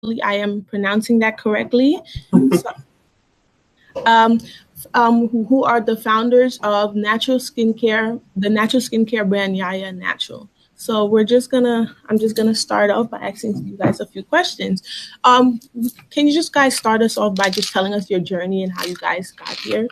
hopefully I am pronouncing that correctly. So, who are the founders of the natural skincare brand YaaYaaNatural. So I'm just gonna start off by asking you guys a few questions. Can you just guys start us off by just telling us your journey and how you guys got here?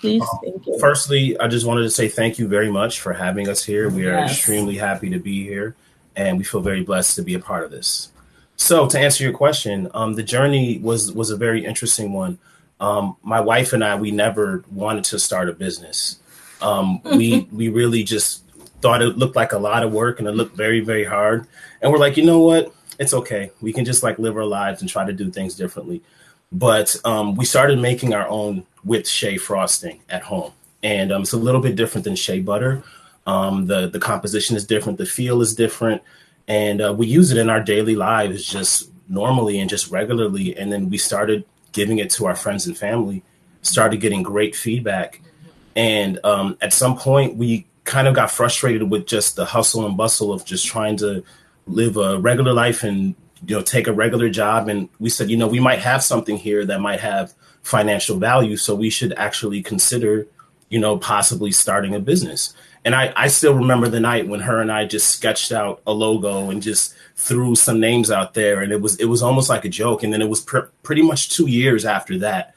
Please, thank you. Firstly, I just wanted to say thank you very much for having us here. We are extremely happy to be here, and we feel very blessed to be a part of this. So to answer your question, the journey was a very interesting one. My wife and I, we never wanted to start a business. We really just thought it looked like a lot of work and it looked very, very hard. And we're like, you know what? It's okay. We can just like live our lives and try to do things differently. But we started making our own whipped shea frosting at home. And it's a little bit different than shea butter. The composition is different. The feel is different. And we use it in our daily lives just normally and just regularly. And then we started giving it to our friends and family, started getting great feedback. And at some point, we kind of got frustrated with just the hustle and bustle of just trying to live a regular life and, take a regular job. And we said, we might have something here that might have financial value. So we should actually consider, possibly starting a business. And I still remember the night when her and I just sketched out a logo and just threw some names out there. And it was almost like a joke. And then it was pretty much 2 years after that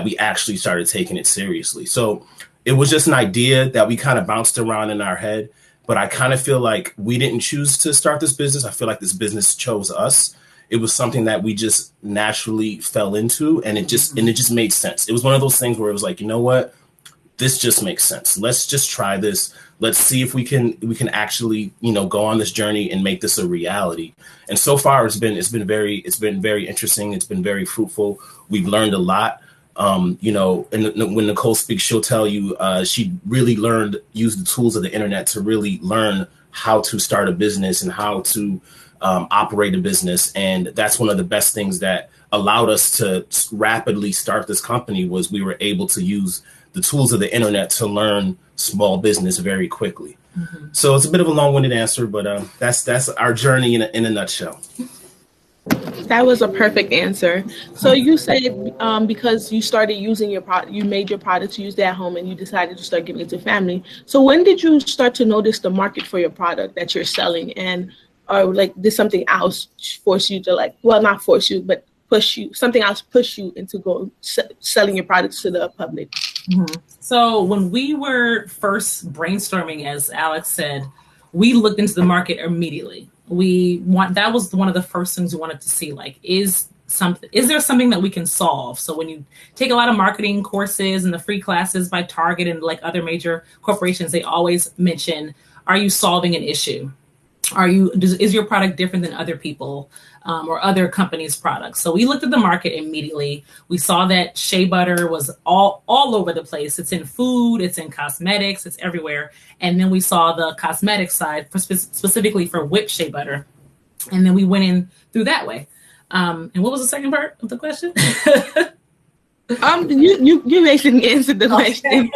we actually started taking it seriously. So it was just an idea that we kind of bounced around in our head. But I kind of feel like we didn't choose to start this business. I feel like this business chose us. It was something that we just naturally fell into, and it just made sense. It was one of those things where it was like, you know what? This just makes sense. Let's just try this. Let's see if we can actually, go on this journey and make this a reality. And so far it's been very interesting. It's been very fruitful. We've learned a lot. And when Nicole speaks, she'll tell you she really use the tools of the internet to really learn how to start a business and how to operate a business. And that's one of the best things that allowed us to rapidly start this company was we were able to use the tools of the internet to learn small business very quickly. Mm-hmm. So it's a bit of a long-winded answer, but that's our journey in a nutshell. That was a perfect answer. So you said because you started using your product, you made your product to use that at home and you decided to start giving it to family. So when did you start to notice the market for your product that you're selling? And or like did something else force you to not force you, but push you into selling your products to the public? Mm-hmm. So when we were first brainstorming, as Alex said, we looked into the market immediately. That was one of the first things we wanted to see, is there something that we can solve? So when you take a lot of marketing courses and the free classes by Target and other major corporations, they always mention, are you solving an issue? Is your product different than other people or other companies' products? So we looked at the market immediately. We saw that shea butter was all over the place. It's in food, it's in cosmetics, it's everywhere. And then we saw the cosmetic side specifically for whipped shea butter. And then we went in through that way. And what was the second part of the question? You basically answered the question.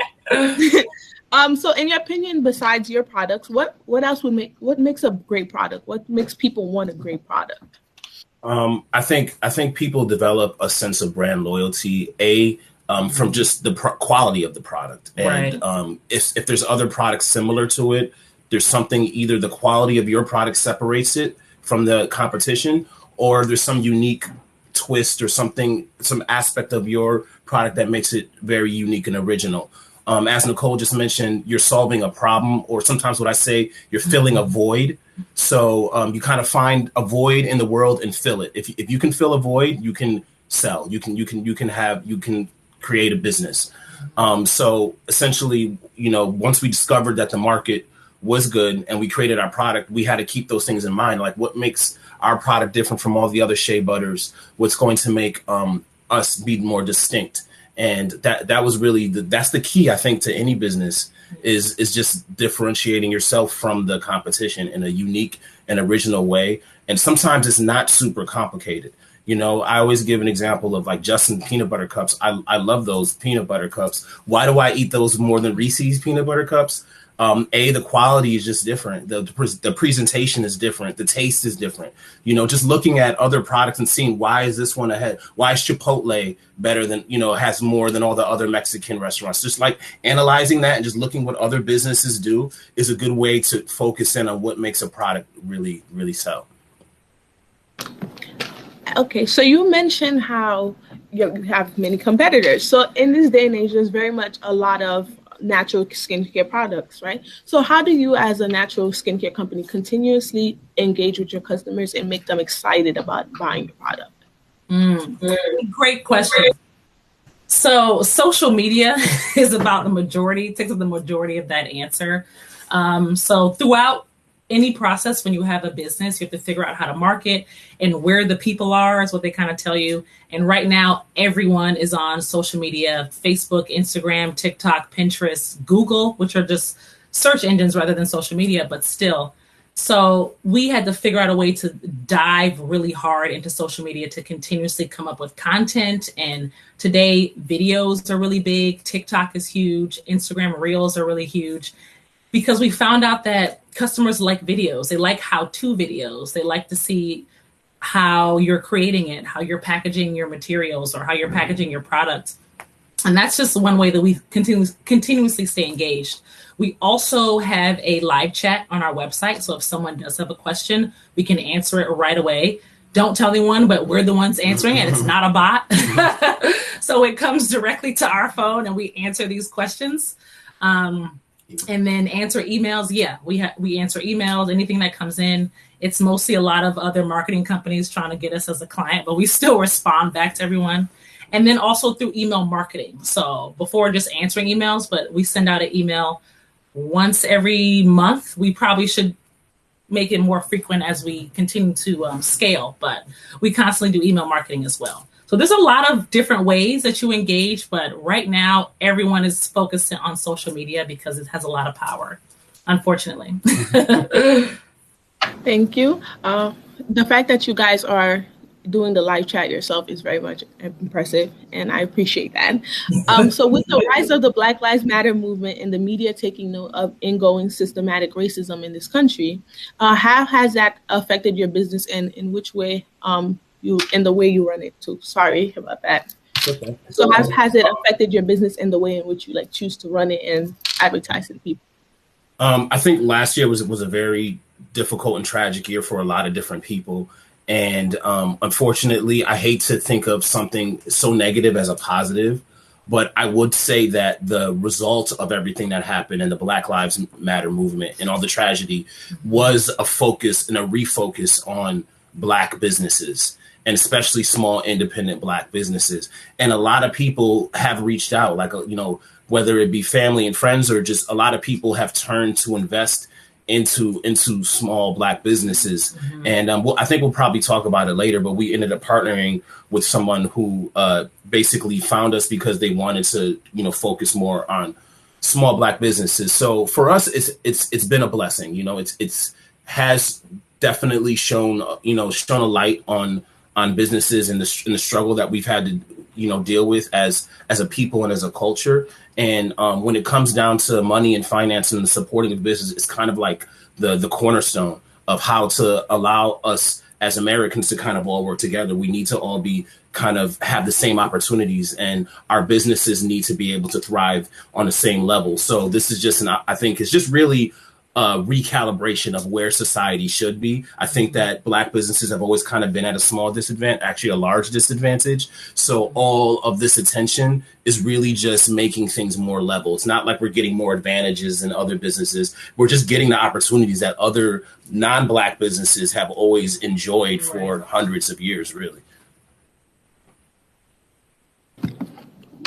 So in your opinion, besides your products, what else what makes a great product? What makes people want a great product? I think people develop a sense of brand loyalty, from just the quality of the product. And right. If there's other products similar to it, there's something, either the quality of your product separates it from the competition, or there's some unique twist or some aspect of your product that makes it very unique and original. As Nicole just mentioned, you're solving a problem, or sometimes what I say, you're filling a void. So you kind of find a void in the world and fill it. If you can fill a void, you can sell. You can create a business. So essentially, once we discovered that the market was good and we created our product, we had to keep those things in mind. Like, what makes our product different from all the other shea butters? What's going to make us be more distinct? And that was really that's the key, I think, to any business is just differentiating yourself from the competition in a unique and original way. And sometimes it's not super complicated. I always give an example of Justin peanut butter cups. I love those peanut butter cups. Why do I eat those more than Reese's peanut butter cups? The quality is just different. The presentation is different. The taste is different. You know, just looking at other products and seeing why is this one ahead? Why is Chipotle better than, you know, has more than all the other Mexican restaurants? Just like analyzing that and just looking what other businesses do is a good way to focus in on what makes a product really, really sell. Okay, so you mentioned how you have many competitors. So in this day and age, there's very much a lot of natural skincare products, right? So how do you, as a natural skincare company, continuously engage with your customers and make them excited about buying your product? Great question. So social media is about takes up the majority of that answer. So throughout any process, when you have a business, you have to figure out how to market and where the people are is what they kind of tell you. And right now, everyone is on social media: Facebook, Instagram, TikTok, Pinterest, Google, which are just search engines rather than social media, but still. So we had to figure out a way to dive really hard into social media to continuously come up with content. And today, videos are really big. TikTok is huge. Instagram Reels are really huge. Because we found out that customers like videos. They like how-to videos. They like to see how you're creating it, how you're packaging your materials, or how you're packaging your products. And that's just one way that we continuously stay engaged. We also have a live chat on our website. So if someone does have a question, we can answer it right away. Don't tell anyone, but we're the ones answering it. It's not a bot. So it comes directly to our phone and we answer these questions. And then answer emails. Yeah, we answer emails, anything that comes in. It's mostly a lot of other marketing companies trying to get us as a client, but we still respond back to everyone. And then also through email marketing. So before just answering emails, but we send out an email once every month. We probably should make it more frequent as we continue to scale, but we constantly do email marketing as well. So there's a lot of different ways that you engage, but right now everyone is focused on social media because it has a lot of power, unfortunately. Thank you. The fact that you guys are doing the live chat yourself is very much impressive, and I appreciate that. So with the rise of the Black Lives Matter movement and the media taking note of ongoing systematic racism in this country, how has that affected your business, and in which way in the way you run it too? Sorry about that. Okay. So has it affected your business in the way in which you like choose to run it and advertise to the people? I think last year was a very difficult and tragic year for a lot of different people. And unfortunately, I hate to think of something so negative as a positive, but I would say that the result of everything that happened in the Black Lives Matter movement and all the tragedy was a focus and a refocus on Black businesses, and especially small independent Black businesses. And a lot of people have reached out, like, you know, whether it be family and friends or just a lot of people have turned to invest into small Black businesses. Mm-hmm. And I think we'll probably talk about it later, but we ended up partnering with someone who basically found us because they wanted to, you know, focus more on small Black businesses. So for us, it's been a blessing. You know, it's has definitely shown a light on businesses and the struggle that we've had to, you know, deal with as a people and as a culture. And when it comes down to money and finance and the supporting of business, it's kind of like the cornerstone of how to allow us as Americans to kind of all work together. We need to all be kind of have the same opportunities, and our businesses need to be able to thrive on the same level. So this is just I think it's just really recalibration of where society should be. I think that Black businesses have always kind of been at a small disadvantage, actually a large disadvantage. So all of this attention is really just making things more level. It's not like we're getting more advantages than other businesses. We're just getting the opportunities that other non-Black businesses have always enjoyed for hundreds of years, really.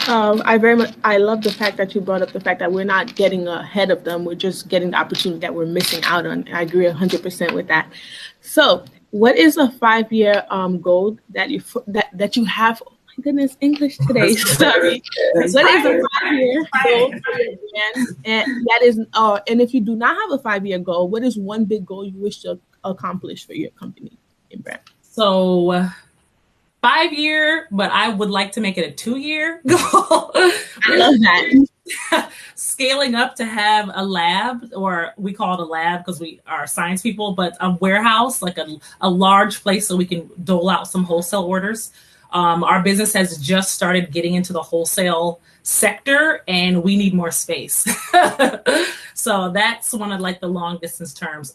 I love the fact that you brought up the fact that we're not getting ahead of them. We're just getting the opportunity that we're missing out on. I agree 100% with that. So what is a 5-year goal that you have? Oh my goodness, English today. Sorry. What is a 5-year goal for your brand? And that is, and if you do not have a 5-year goal, what is one big goal you wish to accomplish for your company and brand? So 5-year, but I would like to make it a 2-year goal. I love that. scaling up to have a lab, or we call it a lab because we are science people, but a warehouse, like a large place so we can dole out some wholesale orders. Our business has just started getting into the wholesale sector, and we need more space. So that's one of like the long distance terms.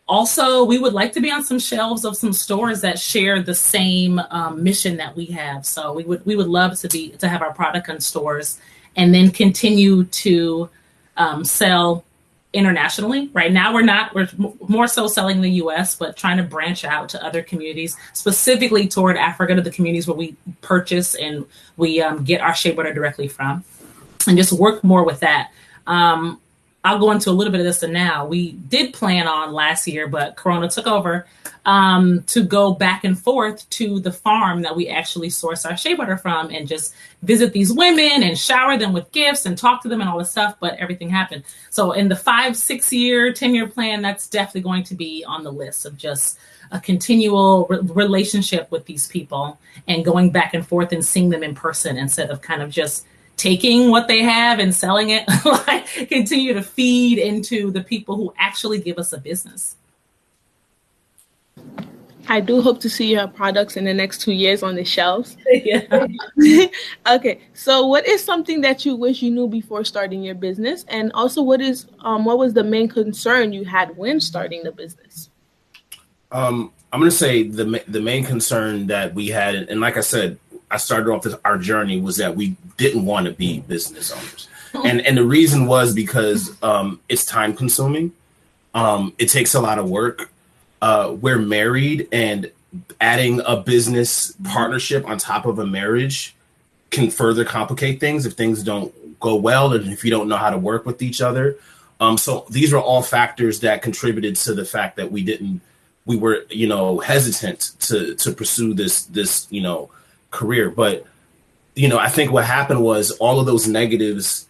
Also, we would like to be on some shelves of some stores that share the same mission that we have. So we would love to have our product in stores, and then continue to sell internationally. Right now, we're more so selling in the US, but trying to branch out to other communities, specifically toward Africa, to the communities where we purchase and we get our shea butter directly from, and just work more with that. I'll go into a little bit of this now. We did plan on last year, but Corona took over, to go back and forth to the farm that we actually source our shea butter from, and just visit these women and shower them with gifts and talk to them and all this stuff, but everything happened. So in the 5, 6 year, 10-year plan, that's definitely going to be on the list of just a continual relationship with these people and going back and forth and seeing them in person instead of kind of just taking what they have and selling it. Like, continue to feed into the people who actually give us a business. I do hope to see your products in the next 2 years on the shelves. Yeah. Okay, so what is something that you wish you knew before starting your business? And also, what was the main concern you had when starting the business? I'm going to say the main concern that we had, and like I said, I started off our journey, was that we didn't want to be business owners. And the reason was because it's time consuming. It takes a lot of work. We're married, and adding a business partnership on top of a marriage can further complicate things if things don't go well, and if you don't know how to work with each other. So these were all factors that contributed to the fact that we were, hesitant to pursue this, career. But, I think what happened was all of those negatives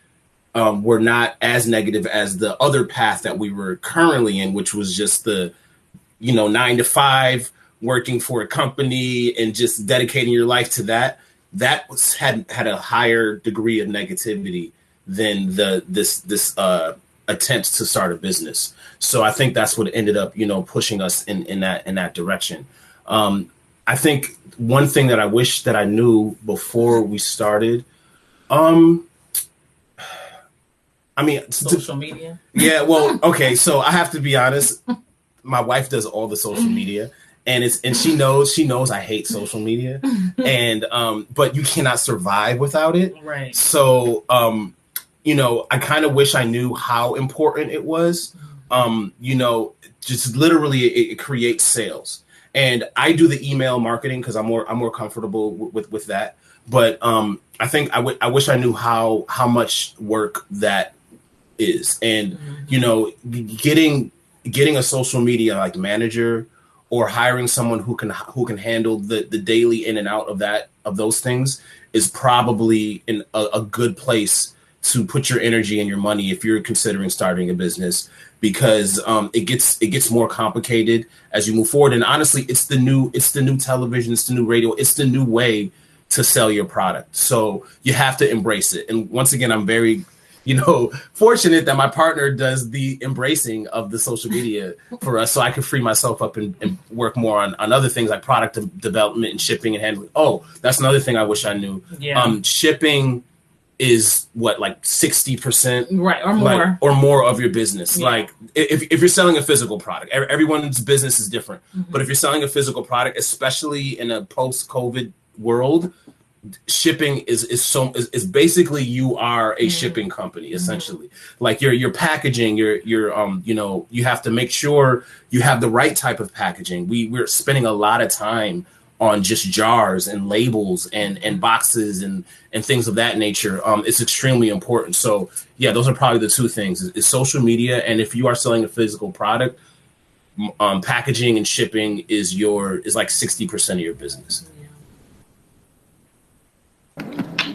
were not as negative as the other path that we were currently in, which was just the, 9 to 5, working for a company and just dedicating your life to that. That had a higher degree of negativity than this attempt to start a business. So I think that's what ended up, pushing us in that direction. I think one thing that I wish that I knew before we started, Social media. Yeah, well, okay. So I have to be honest. My wife does all the social media, and she knows I hate social media, and but you cannot survive without it. Right. So I kind of wish I knew how important it was. Just literally it creates sales. And I do the email marketing because I'm more comfortable with that. But I think I wish I knew how much work that is. And getting a social media like manager, or hiring someone who can handle the daily in and out of those things is probably in a good place to put your energy and your money if you're considering starting a business, because it gets more complicated as you move forward. And honestly, it's the new television, it's the new radio, it's the new way to sell your product. So you have to embrace it. And once again, I'm very, fortunate that my partner does the embracing of the social media for us, so I can free myself up and work more on other things like product development and shipping and handling. Oh, that's another thing I wish I knew. Yeah. Shipping is what, like 60%, right, or more of your business. Yeah. Like if you're selling a physical product, everyone's business is different. Mm-hmm. But if you're selling a physical product, especially in a post-COVID world, shipping is basically, you are a shipping company essentially. Like your packaging, you have to make sure you have the right type of packaging. We're spending a lot of time on just jars and labels and boxes and things of that nature. It's extremely important. So yeah, those are probably the two things: is social media, and if you are selling a physical product, packaging and shipping is like 60% of your business.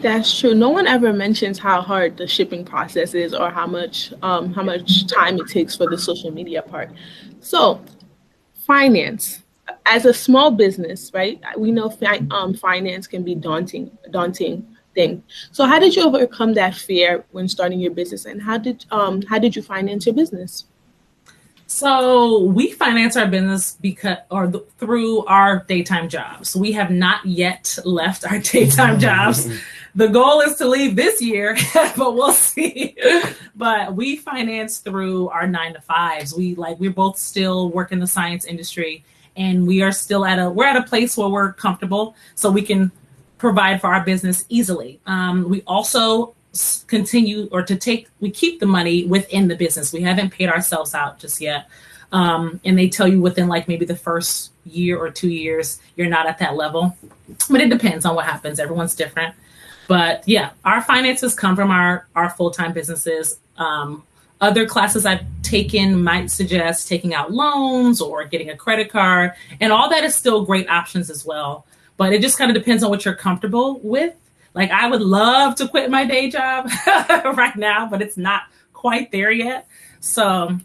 That's true. No one ever mentions how hard the shipping process is, or how much time it takes for the social media part. So, finance. As a small business, right? We know finance can be daunting. think. So how did you overcome that fear when starting your business, and how did you finance your business? So we finance our business through our daytime jobs. We have not yet left our daytime jobs. The goal is to leave this year, but we'll see. But we finance through our 9-to-5s. We're both still work in the science industry, and we are still at a place where we're comfortable, so we can provide for our business easily. We also we keep the money within the business. We haven't paid ourselves out just yet. And they tell you within maybe the first year or 2 years, you're not at that level, but it depends on what happens. Everyone's different. But yeah, our finances come from our full-time businesses. Other classes I've taken might suggest taking out loans or getting a credit card, and all that is still great options as well. But it just kind of depends on what you're comfortable with. I would love to quit my day job right now, but it's not quite there yet. So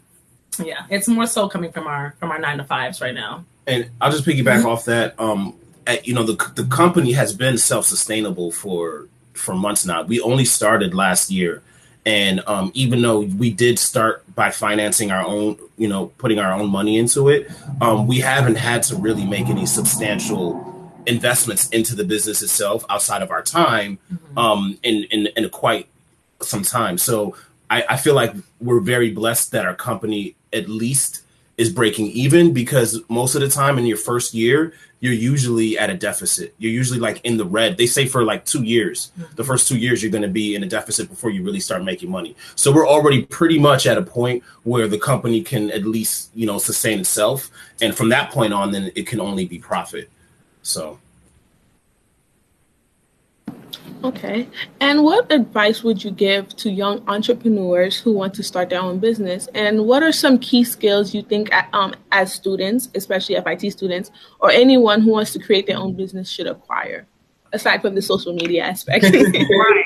yeah, it's more so coming from our 9-to-5s right now. And I'll just piggyback off that. The company has been self-sustainable for months now. We only started last year. And even though we did start by financing our own, putting our own money into it, we haven't had to really make any substantial investments into the business itself outside of our time in quite some time. So I feel like we're very blessed that our company at least is breaking even, because most of the time in your first year, you're usually at a deficit. You're usually in the red. They say for 2 years, the first 2 years, you're going to be in a deficit before you really start making money. So we're already pretty much at a point where the company can at least, sustain itself. And from that point on, then it can only be profit. So. Okay. And what advice would you give to young entrepreneurs who want to start their own business? And what are some key skills you think as students, especially FIT students, or anyone who wants to create their own business should acquire, aside from the social media aspect? Right.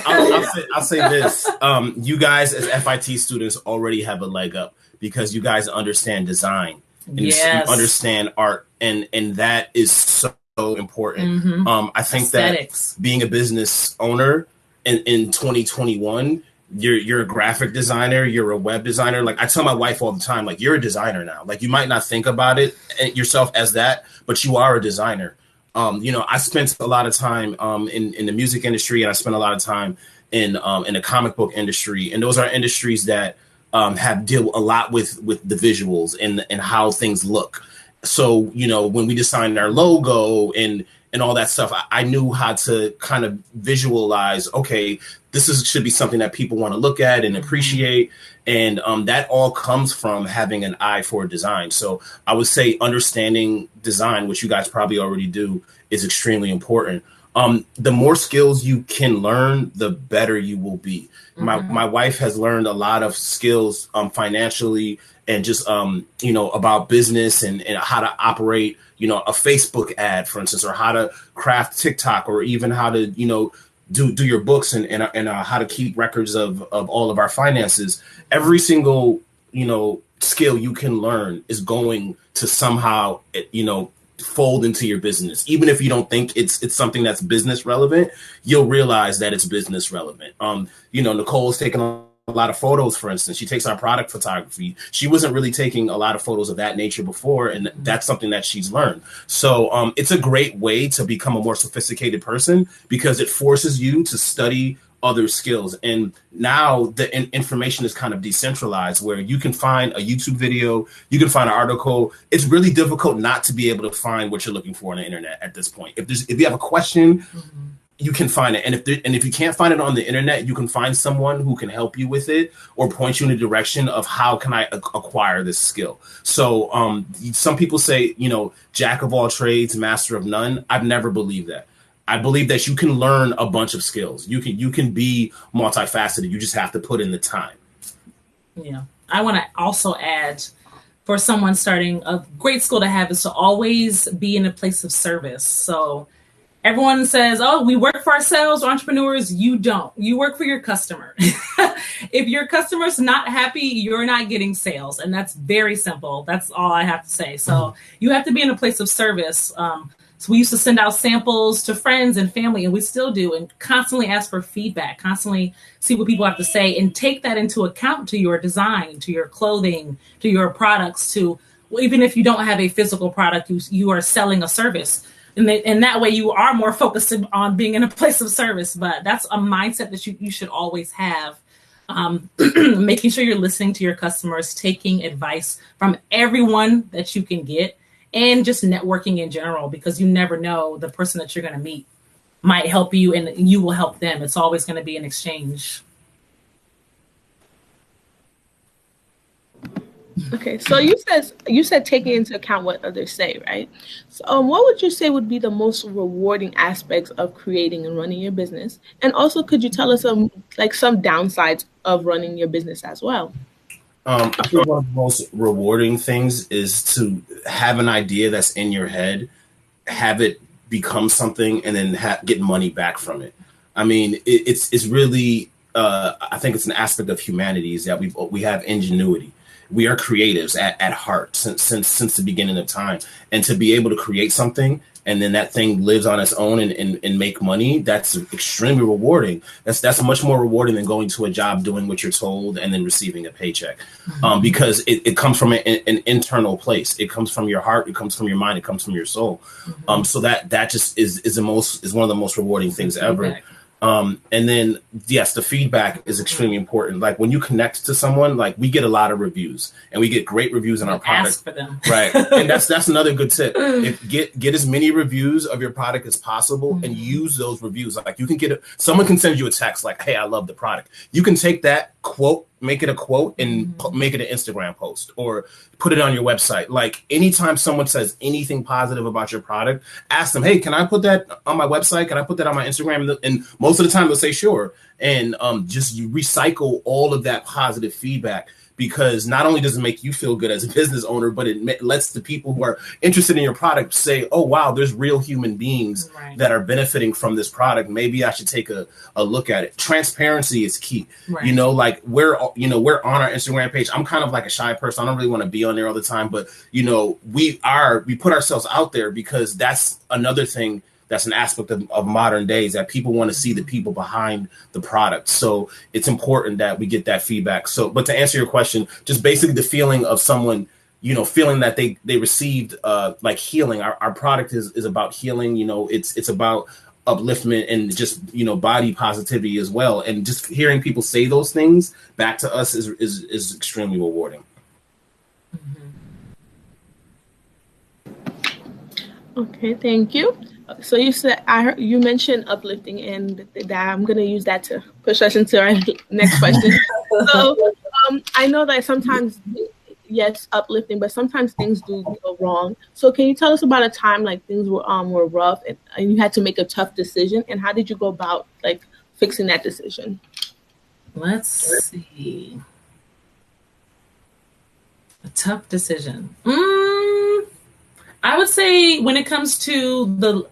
I'll say this. You guys as FIT students already have a leg up, because you guys understand design and you understand art, and that is so important. I think Aesthetics. That being a business owner in 2021, you're a graphic designer, you're a web designer. I tell my wife all the time, you're a designer now. You might not think about it yourself as that, but you are a designer. I spent a lot of time in the music industry, and I spent a lot of time in the comic book industry, and those are industries that have deal a lot with the visuals and how things look. So, when we designed our logo and all that stuff, I knew how to kind of visualize, okay, should be something that people want to look at and appreciate. And that all comes from having an eye for design. So I would say understanding design, which you guys probably already do, is extremely important. The more skills you can learn, the better you will be. My wife has learned a lot of skills financially, and just, about business and how to operate, a Facebook ad, for instance, or how to craft TikTok, or even how to, do your books and how to keep records of all of our finances. Every single, skill you can learn is going to somehow, fold into your business. Even if you don't think it's something that's business relevant, you'll realize that it's business relevant. Nicole's taking a lot of photos, for instance. She takes our product photography. She wasn't really taking a lot of photos of that nature before, and that's something that she's learned. So it's a great way to become a more sophisticated person, because it forces you to study other skills. And now the information is kind of decentralized, where you can find a YouTube video, you can find an article. It's really difficult not to be able to find what you're looking for on the internet at this point. If you have a question, you can find it. And if you can't find it on the internet, you can find someone who can help you with it or point you in the direction of how can I acquire this skill. So some people say, jack of all trades, master of none. I've never believed that. I believe that you can learn a bunch of skills. You can be multifaceted. You just have to put in the time. Yeah. I want to also add, for someone starting, a great skill to have is to always be in a place of service. So everyone says, oh, we work for ourselves, entrepreneurs. You don't. You work for your customer. If your customer's not happy, you're not getting sales. And that's very simple. That's all I have to say. So you have to be in a place of service. So we used to send out samples to friends and family, and we still do, and constantly ask for feedback, constantly see what people have to say, and take that into account to your design, to your clothing, to your products, to even if you don't have a physical product, you are selling a service. And that way you are more focused on being in a place of service. But that's a mindset that you should always have. Making sure you're listening to your customers, taking advice from everyone that you can get, and just networking in general, because you never know, the person that you're going to meet might help you and you will help them. It's always going to be an exchange. Okay, so you said taking into account what others say, right? So what would you say would be the most rewarding aspects of creating and running your business? And also, could you tell us some downsides of running your business as well? I think one of the most rewarding things is to have an idea that's in your head, have it become something, and then get money back from it. I mean, it's really I think it's an aspect of humanity is that we have ingenuity. We are creatives at heart since the beginning of time, and to be able to create something and then that thing lives on its own and make money, that's extremely rewarding. That's much more rewarding than going to a job, doing what you're told, and then receiving a paycheck. Because it comes from an internal place. It comes from your heart. It comes from your mind. It comes from your soul. So that just is one of the most rewarding things ever. And then, yes, the feedback is extremely important. Like when you connect to someone, like we get a lot of reviews and we get great reviews on our product. Ask for them. Right. And that's another good tip. Get as many reviews of your product as possible and use those reviews. Like you can someone can send you a text like, hey, I love the product. You can take that quote, make it a quote and make it an Instagram post or put it on your website. Like anytime someone says anything positive about your product, ask them, hey, can I put that on my website? Can I put that on my Instagram? And most of the time they'll say, sure. And just you recycle all of that positive feedback, because not only does it make you feel good as a business owner, but it lets the people who are interested in your product say, oh, wow, there's real human beings that are benefiting from this product. Maybe I should take a look at it. Transparency is key. Right. Like we're on our Instagram page. I'm kind of like a shy person. I don't really want to be on there all the time, but we put ourselves out there because that's another thing. That's an aspect of modern days that people want to see the people behind the product. So it's important that we get that feedback. So, but to answer your question, just basically the feeling of someone, feeling that they received like healing. Our product is about healing. It's about upliftment and just, body positivity as well. And just hearing people say those things back to us is extremely rewarding. Okay, thank you. So you said you mentioned uplifting, and that I'm going to use that to push us into our next question. So I know that sometimes, yes, uplifting, but sometimes things do go wrong. So can you tell us about a time like things were rough and you had to make a tough decision, and how did you go about like fixing that decision? Let's see. A tough decision. I would say when it comes to the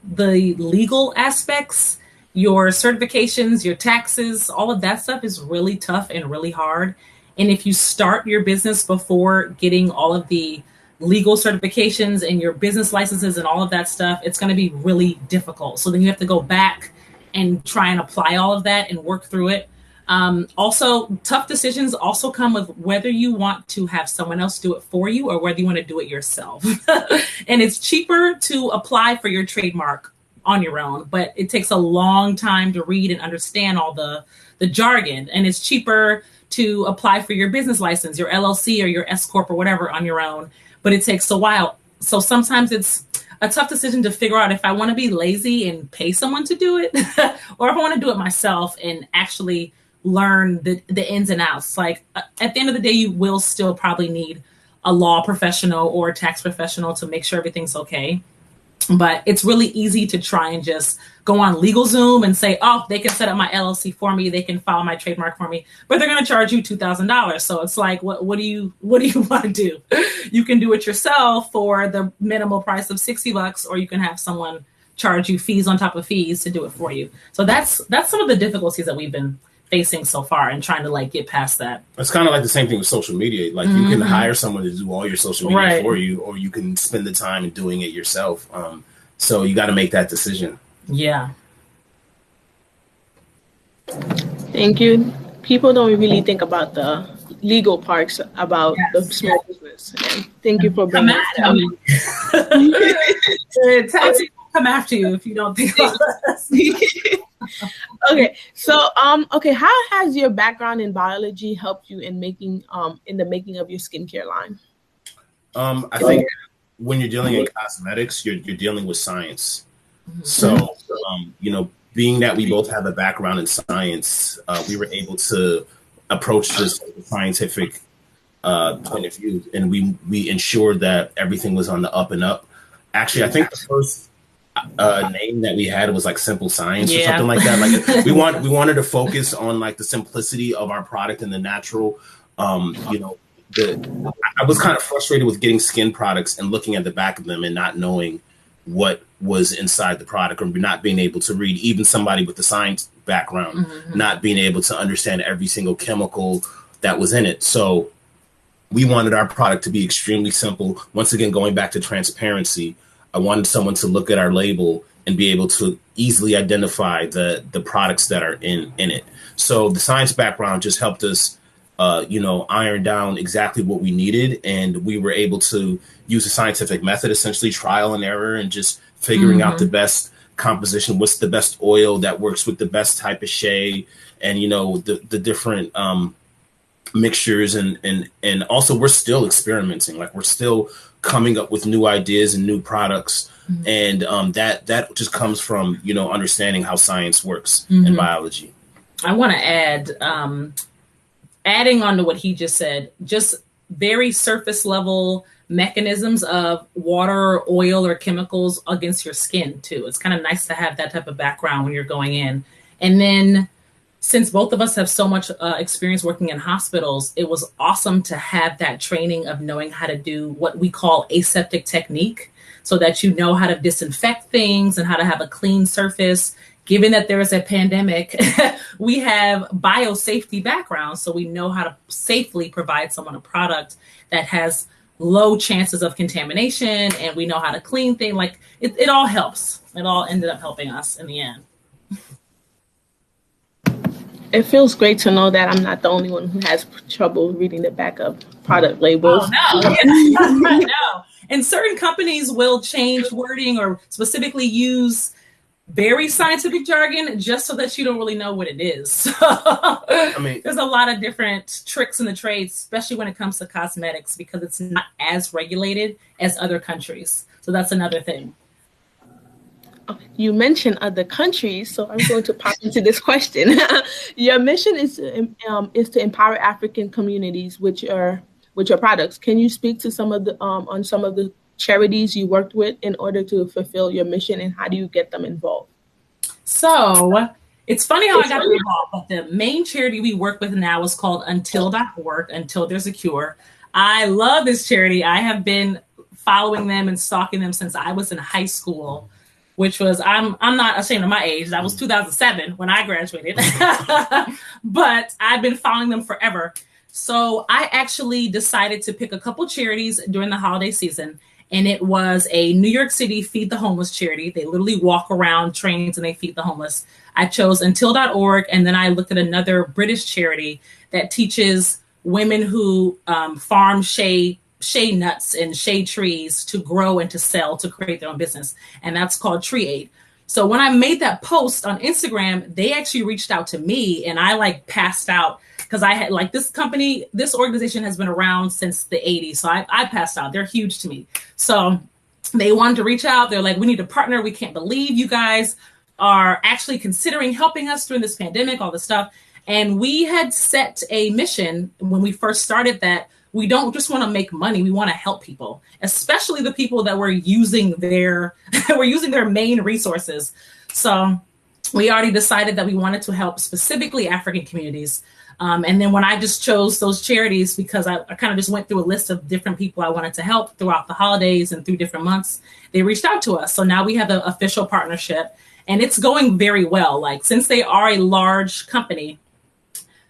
legal aspects, your certifications, your taxes, all of that stuff is really tough and really hard. And if you start your business before getting all of the legal certifications and your business licenses and all of that stuff, it's going to be really difficult. So then you have to go back and try and apply all of that and work through it. Also, tough decisions also come with whether you want to have someone else do it for you or whether you want to do it yourself. And it's cheaper to apply for your trademark on your own, but it takes a long time to read and understand all the jargon. And it's cheaper to apply for your business license, your LLC or your S Corp or whatever on your own, but it takes a while. So sometimes it's a tough decision to figure out if I want to be lazy and pay someone to do it or if I want to do it myself and actually learn the ins and outs. Like at the end of the day, you will still probably need a law professional or a tax professional to make sure everything's okay. But it's really easy to try and just go on LegalZoom and say, oh, they can set up my LLC for me. They can file my trademark for me, but they're going to charge you $2,000. So it's like, what do you want to do? You can do it yourself for the minimal price of $60, or you can have someone charge you fees on top of fees to do it for you. So that's some of the difficulties that we've been facing so far and trying to like get past that. It's kind of like the same thing with social media. Like you can hire someone to do all your social media for you, or you can spend the time in doing it yourself. So you got to make that decision. Yeah. Thank you. People don't really think about the legal parts about the small business. And thank you for bringing it to me. Taxi will come after you if you don't think about us. Okay, so okay, how has your background in biology helped you in making in the making of your skincare line? I think when you're dealing in cosmetics, you're dealing with science. So you know, being that we both have a background in science, we were able to approach this with a scientific point of view, and we ensured that everything was on the up and up. Actually, I think the first name that we had was like Simple Science or something like that. Like we wanted to focus on like the simplicity of our product and the natural. You know, I was kind of frustrated with getting skin products and looking at the back of them and not knowing what was inside the product, or not being able to read. Even somebody with the science background, not being able to understand every single chemical that was in it. So we wanted our product to be extremely simple. Once again, going back to transparency, I wanted someone to look at our label and be able to easily identify the products that are in it. So the science background just helped us, you know, iron down exactly what we needed. And we were able to use a scientific method, essentially trial and error, and just figuring out the best composition, what's the best oil that works with the best type of shea, and, you know, the different mixtures. And also we're still experimenting. Like, we're still coming up with new ideas and new products. And that just comes from, you know, understanding how science works in biology. I want to add, adding on to what he just said, just very surface level mechanisms of water, oil, or chemicals against your skin too. It's kind of nice to have that type of background when you're going in. And then, since both of us have so much experience working in hospitals, it was awesome to have that training of knowing how to do what we call aseptic technique, so that you know how to disinfect things and how to have a clean surface. Given that there is a pandemic, we have biosafety background, so we know how to safely provide someone a product that has low chances of contamination, and we know how to clean things. Like, it all helps. It all ended up helping us in the end. It feels great to know that I'm not the only one who has trouble reading the back of product labels. Oh, no. No. And certain companies will change wording or specifically use very scientific jargon just so that you don't really know what it is. So, I mean, there's a lot of different tricks in the trade, especially when it comes to cosmetics, because it's not as regulated as other countries. So that's another thing. You mentioned other countries, so I'm going to pop into this question. Your mission is to empower African communities with your products. Can you speak to some of the on some of the charities you worked with in order to fulfill your mission, and how do you get them involved? So it's funny how I got involved, but the main charity we work with now is called Untitled.org, Until There's a Cure. I love this charity. I have been following them and stalking them since I was in high school, which was, I'm not ashamed of my age. That was 2007 when I graduated, but I've been following them forever. So I actually decided to pick a couple charities during the holiday season. And it was a New York City Feed the Homeless charity. They literally walk around trains and they feed the homeless. I chose Until.org, and then I looked at another British charity that teaches women who farm shea nuts and shea trees to grow and to sell, to create their own business. And that's called Tree Aid. So when I made that post on Instagram, they actually reached out to me, and I passed out, because I had this organization has been around since the 80s. So I passed out. They're huge to me. So they wanted to reach out. They're like, we need to partner. We can't believe you guys are actually considering helping us during this pandemic, all this stuff. And we had set a mission when we first started that we don't just want to make money. We want to help people, especially the people that were using their main resources. So we already decided that we wanted to help specifically African communities. And then when I just chose those charities, because I kind of just went through a list of different people I wanted to help throughout the holidays and through different months, they reached out to us. So now we have an official partnership, and it's going very well. Since they are a large company,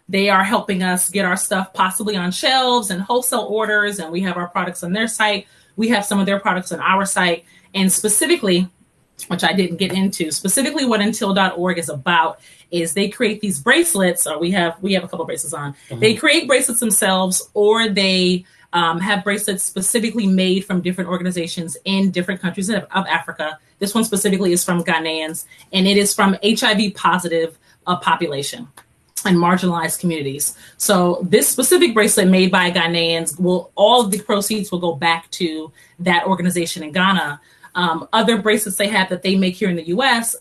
they are helping us get our stuff possibly on shelves and wholesale orders, and we have our products on their site. We have some of their products on our site. And specifically, which I didn't get into. Specifically, what Until.org is about is they create these bracelets. We have a couple bracelets on. Mm-hmm. They create bracelets themselves, or they have bracelets specifically made from different organizations in different countries of Africa. This one specifically is from Ghanaians, and it is from HIV positive population and marginalized communities. So this specific bracelet made by Ghanaians, all of the proceeds will go back to that organization in Ghana. Other bracelets they have that they make here in the US,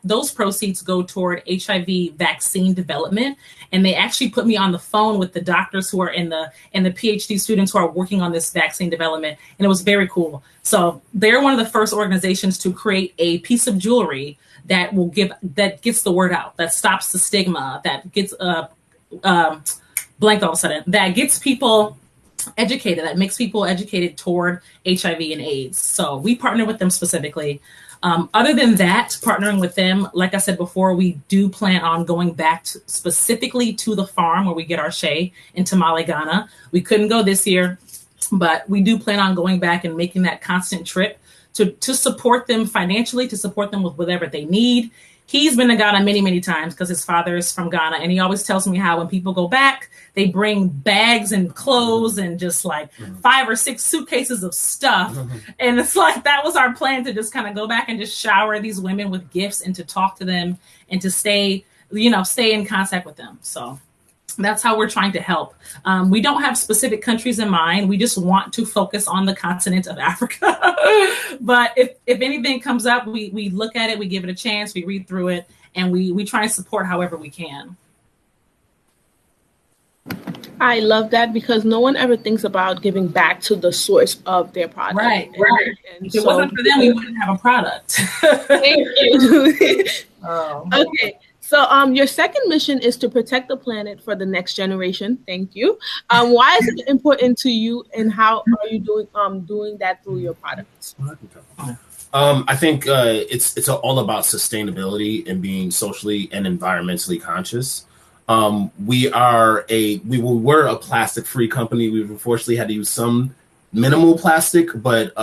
those proceeds go toward HIV vaccine development. And they actually put me on the phone with the doctors who are in the PhD students who are working on this vaccine development. And it was very cool. So they're one of the first organizations to create a piece of jewelry that gets the word out, that stops the stigma, that gets blanked all of a sudden, that gets people educated, that makes people educated toward HIV and AIDS. So we partner with them specifically. Other than that, partnering with them, like I said before, we do plan on going back specifically to the farm where we get our shea in Tamale, Ghana. We couldn't go this year, but we do plan on going back and making that constant trip to support them financially, to support them with whatever they need. He's been to Ghana many, many times because his father is from Ghana. And he always tells me how when people go back, they bring bags and clothes and just like 5 or 6 suitcases of stuff. And it's like, that was our plan, to just kind of go back and just shower these women with gifts and to talk to them and to stay in contact with them. So that's how we're trying to help. We don't have specific countries in mind. We just want to focus on the continent of Africa. But if anything comes up, we look at it, we give it a chance, we read through it, and we try and support however we can. I love that, because no one ever thinks about giving back to the source of their product. Right. And if it wasn't for them, we wouldn't have a product. Thank you. Okay. So your second mission is to protect the planet for the next generation. Thank you. Why is it important to you, and how are you doing that through your products? I think it's all about sustainability and being socially and environmentally conscious. We were a plastic-free company. We've unfortunately had to use some minimal plastic, but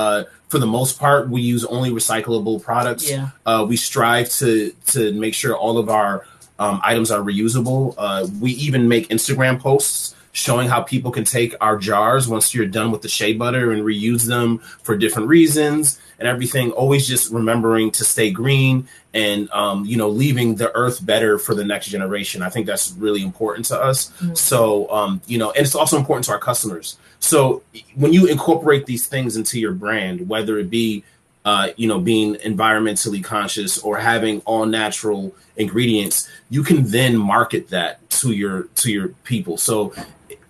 for the most part, we use only recyclable products. Yeah. We strive to make sure all of our items are reusable. We even make Instagram posts showing how people can take our jars once you're done with the shea butter and reuse them for different reasons and everything. Always just remembering to stay green and, leaving the earth better for the next generation. I think that's really important to us. Mm-hmm. So, and it's also important to our customers. So when you incorporate these things into your brand, whether it be, being environmentally conscious or having all natural ingredients, you can then market that to your people. So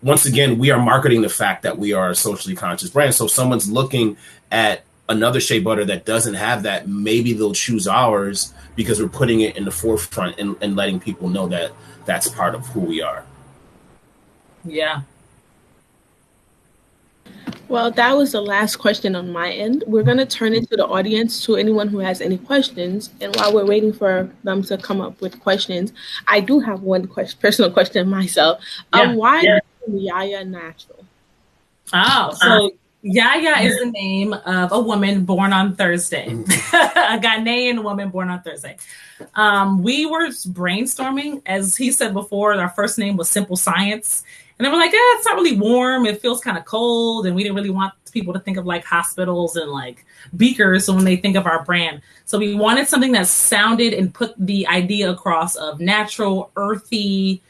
once again, we are marketing the fact that we are a socially conscious brand. So if someone's looking at another shea butter that doesn't have that, maybe they'll choose ours because we're putting it in the forefront and letting people know that that's part of who we are. Yeah. Well, that was the last question on my end. We're going to turn it to the audience, to anyone who has any questions. And while we're waiting for them to come up with questions, I do have one personal question myself. Why YaaYaaNatural? So YaaYaa is the name of a woman born on Thursday, a Ghanaian woman born on Thursday. We were brainstorming, as he said before, our first name was Simple Science. And then we're like, it's not really warm. It feels kind of cold. And we didn't really want people to think of like hospitals and like beakers when they think of our brand. So we wanted something that sounded and put the idea across of natural, earthy,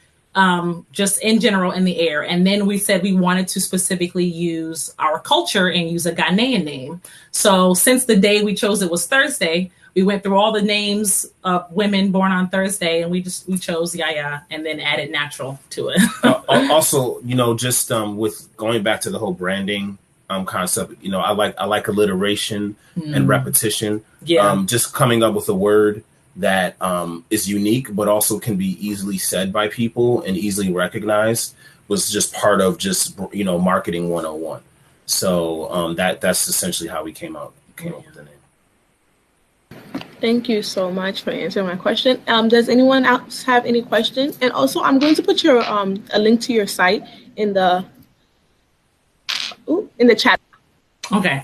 just in general in the air. And then we said we wanted to specifically use our culture and use a Ghanaian name. So since the day we chose it was Thursday, we went through all the names of women born on Thursday, and we chose YaaYaa and then added natural to it. Also, just with going back to the whole branding concept, I like alliteration and repetition. Yeah. Just coming up with a word that is unique, but also can be easily said by people and easily recognized was just part of just marketing 101. So that's essentially how we came up with the name. Thank you so much for answering my question. Does anyone else have any questions? And also, I'm going to put your a link to your site in the chat. Okay.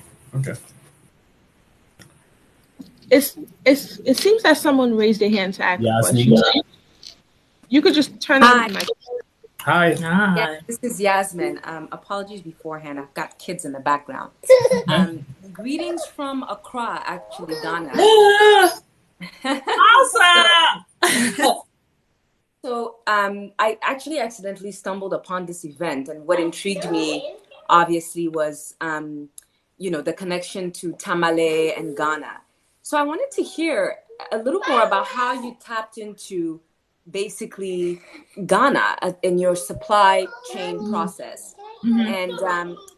it seems that someone raised their hand to ask a question. So you could just turn on the mic. Hi. Yeah, this is Yasmin. Apologies beforehand. I've got kids in the background. Greetings from Accra, actually, Ghana. Awesome! So I actually accidentally stumbled upon this event, and what intrigued me, obviously, was the connection to Tamale and Ghana. So I wanted to hear a little more about how you tapped into basically Ghana in your supply chain process. And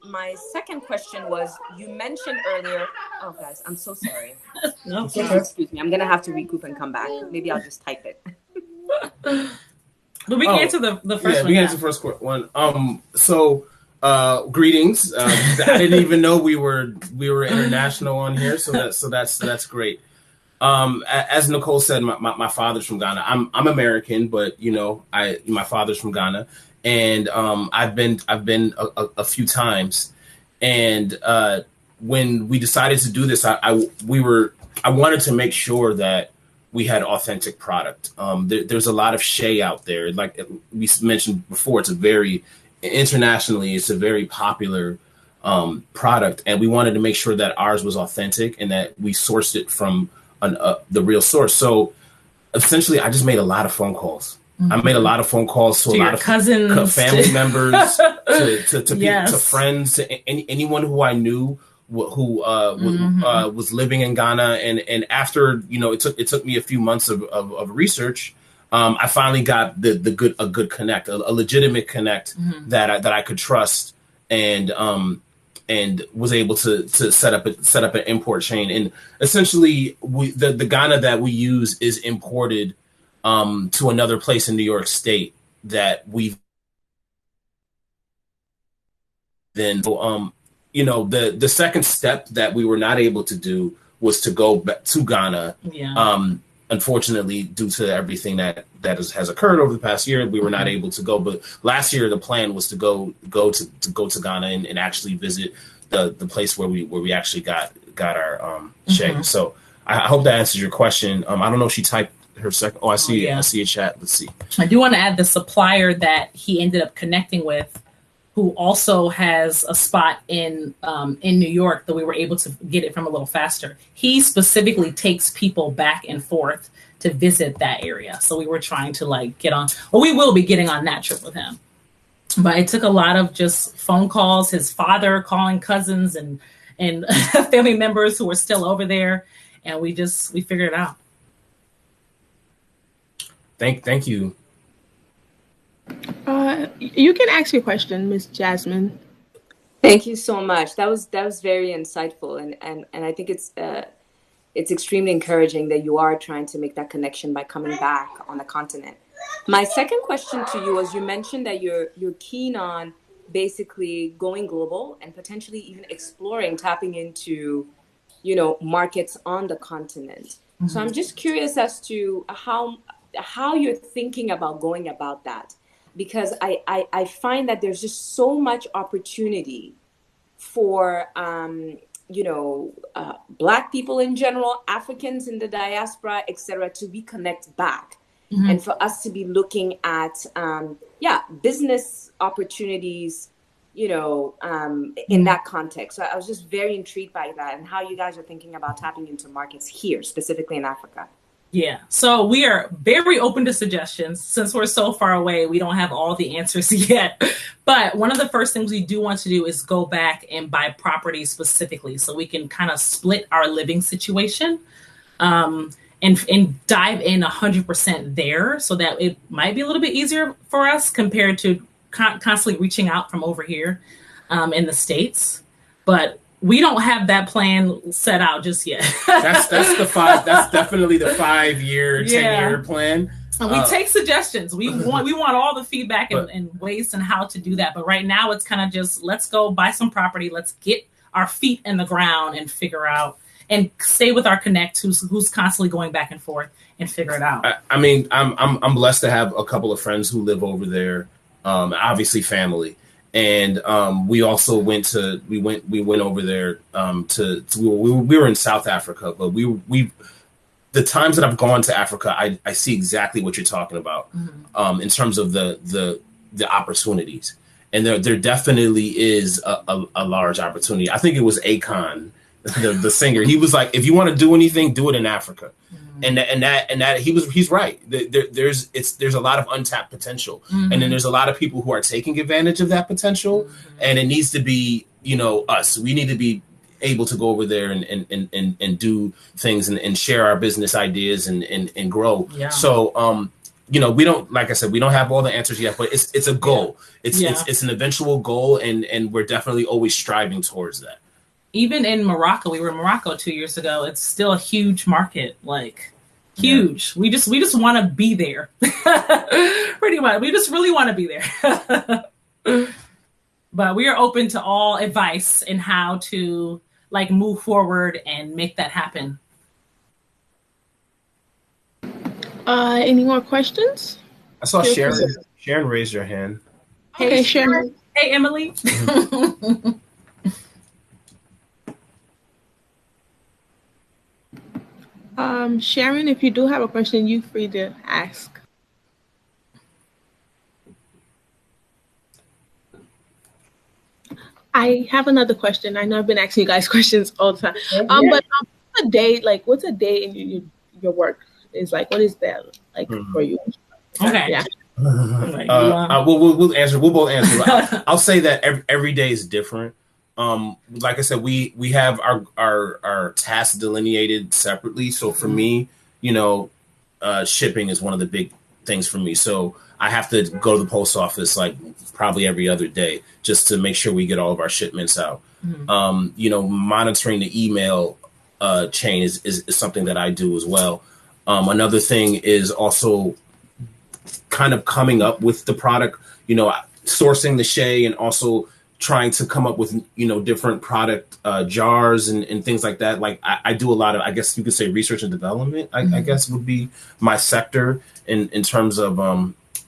my second question was, you mentioned earlier, oh guys, I'm so sorry. No, excuse me, I'm gonna have to recoup and come back. Maybe I'll just type it. But we can answer the first one. Yeah, we can answer the first one. So greetings. I didn't even know we were international on here, so that's great. As Nicole said, my father's from Ghana. I'm American, but my father's from Ghana, and I've been a few times. And when we decided to do this, I wanted to make sure that we had authentic product. There's a lot of shea out there, like we mentioned before. It's a very popular product, and we wanted to make sure that ours was authentic and that we sourced it from the real source. So essentially, I just made a lot of phone calls. I made a lot of phone calls to a lot of cousins, family members, to friends, to anyone who I knew who was living in Ghana. And after it took me a few months of research. I finally got a good connect, a legitimate connect that I could trust, and was able to set up an import chain. And essentially, the Ghana that we use is imported to another place in New York State that we've then. The second step that we were not able to do was to go back to Ghana. Yeah. Unfortunately, due to everything that has occurred over the past year, we were not able to go. But last year, the plan was to go to Ghana and actually visit the place where we actually got our shea. So I hope that answers your question. I don't know if she typed her second. Oh, I see a chat. Let's see. I do want to add the supplier that he ended up connecting with, who also has a spot in New York that we were able to get it from a little faster. He specifically takes people back and forth to visit that area. So we were trying to get on, or we will be getting on that trip with him. But it took a lot of just phone calls, his father calling cousins and family members who were still over there. And we figured it out. Thank you. You can ask your question, Miss Jasmine. Thank you so much. That was very insightful, and I think it's extremely encouraging that you are trying to make that connection by coming back on the continent. My second question to you was, you mentioned that you're keen on basically going global and potentially even exploring tapping into markets on the continent. So I'm just curious as to how you're thinking about going about that. Because I find that there's just so much opportunity for, Black people in general, Africans in the diaspora, et cetera, to reconnect back. And for us to be looking at, business opportunities, in that context. So I was just very intrigued by that and how you guys are thinking about tapping into markets here, specifically in Africa. Yeah, so we are very open to suggestions. Since we're so far away, we don't have all the answers yet. But one of the first things we do want to do is go back and buy property specifically so we can kind of split our living situation and dive in 100% there, so that it might be a little bit easier for us compared to constantly reaching out from over here in the States. But we don't have that plan set out just yet. That's definitely the 5-year, 10-year plan. And we take suggestions. We want all the feedback and ways and how to do that. But right now it's kind of just, let's go buy some property. Let's get our feet in the ground and figure out and stay with our connect who's constantly going back and forth and figure it out. I mean, I'm blessed to have a couple of friends who live over there. Obviously family. And we also went over there we were in South Africa, but we the times that I've gone to Africa, I see exactly what you're talking about in terms of the opportunities. And there definitely is a large opportunity. I think it was Akon, the singer. He was like, if you want to do anything, do it in Africa. And that he's right. There's a lot of untapped potential, and then there's a lot of people who are taking advantage of that potential, and it needs to be us. We need to be able to go over there and do things and share our business ideas and grow. Yeah. So we don't, like I said, we don't have all the answers yet, but it's a goal. It's an eventual goal, and we're definitely always striving towards that. Even in Morocco, we were in Morocco 2 years ago. It's still a huge market, like huge. Yeah. We just want to be there. Pretty much. We just really want to be there. But we are open to all advice in how to like move forward and make that happen. Any more questions? I saw Sharon raise your hand. Okay, Sharon. Hey, Emily. Sharon, if you do have a question, you're free to ask. I have another question. I know I've been asking you guys questions all the time. But what's a day in your work is like? What is that like for you? Okay. Yeah. We'll answer. We'll both answer. I'll say that every day is different. Like I said, we have our tasks delineated separately. So for me, shipping is one of the big things for me. So I have to go to the post office like probably every other day just to make sure we get all of our shipments out. Monitoring the email chain is something that I do as well. Another thing is also kind of coming up with the product, sourcing the shea and also trying to come up with, different product jars and things like that. Like I do a lot of, I guess you could say research and development, I guess would be my sector in terms of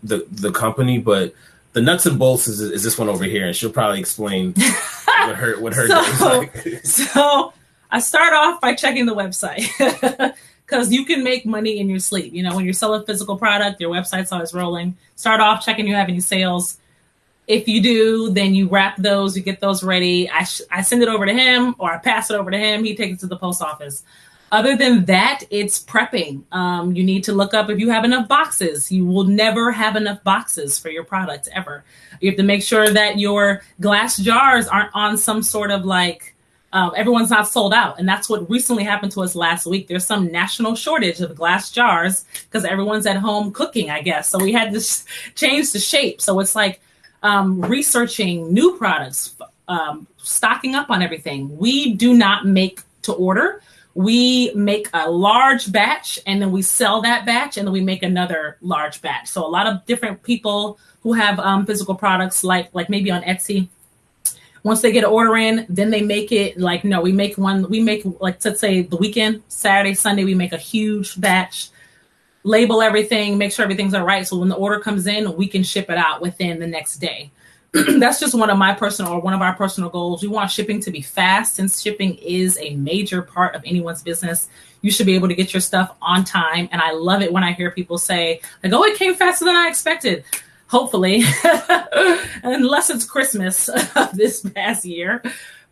the company. But the nuts and bolts is this one over here. And she'll probably explain what her day is like. So I start off by checking the website because you can make money in your sleep. When you sell a physical product, your website's always rolling. Start off checking you have any sales. If you do, then you wrap those, you get those ready. I send it over to him or I pass it over to him. He takes it to the post office. Other than that, it's prepping. You need to look up if you have enough boxes. You will never have enough boxes for your product ever. You have to make sure that your glass jars aren't on some sort of everyone's not sold out. And that's what recently happened to us last week. There's some national shortage of glass jars because everyone's at home cooking, I guess. So we had to change the shape. So it's like, researching new products, stocking up on everything. We do not make to order. We make a large batch and then we sell that batch and then we make another large batch. So a lot of different people who have physical products like maybe on Etsy, once they get an order in, then they make it we make let's say the weekend, Saturday, Sunday, we make a huge batch. Label everything, make sure everything's all right. So when the order comes in, we can ship it out within the next day. That's just one of our personal goals. We want shipping to be fast. Since shipping is a major part of anyone's business, you should be able to get your stuff on time. And I love it when I hear people say, it came faster than I expected. Hopefully, unless it's Christmas this past year.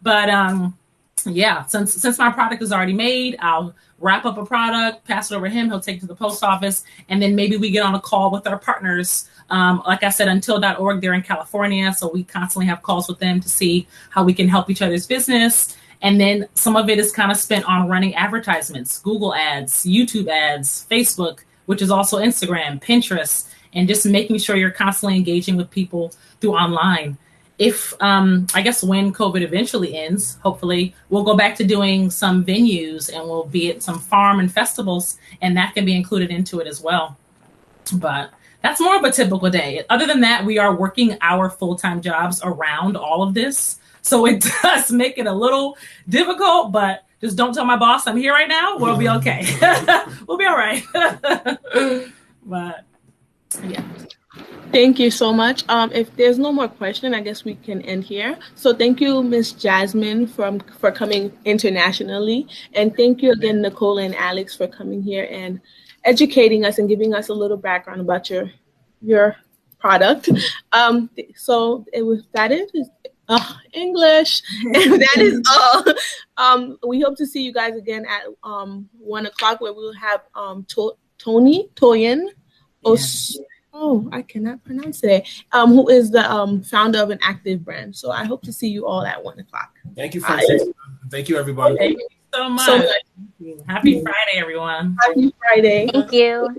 But since my product is already made, I'll wrap up a product, pass it over to him. He'll take it to the post office. And then maybe we get on a call with our partners. Like I said, Until.org, they're in California. So we constantly have calls with them to see how we can help each other's business. And then some of it is kind of spent on running advertisements, Google ads, YouTube ads, Facebook, which is also Instagram, Pinterest, and just making sure you're constantly engaging with people through online. If, I guess when COVID eventually ends, hopefully we'll go back to doing some venues and we'll be at some farm and festivals, and that can be included into it as well. But that's more of a typical day. Other than that, we are working our full-time jobs around all of this. So it does make it a little difficult, but just don't tell my boss I'm here right now. We'll be okay. We'll be all right. But yeah. Thank you so much. If there's no more question, I guess we can end here. So thank you, Miss Jasmine, for coming internationally, and thank you again, Nicole and Alex, for coming here and educating us and giving us a little background about your product. So it was that it is English, and that is all. We hope to see you guys again at 1:00, where we will have Tony Toyin. Oh, I cannot pronounce it. Who is the founder of an active brand? So I hope to see you all at 1:00. Thank you, Francis. Thank you, everybody. Thank you so much. Happy Friday, everyone. Happy Friday. Thank you.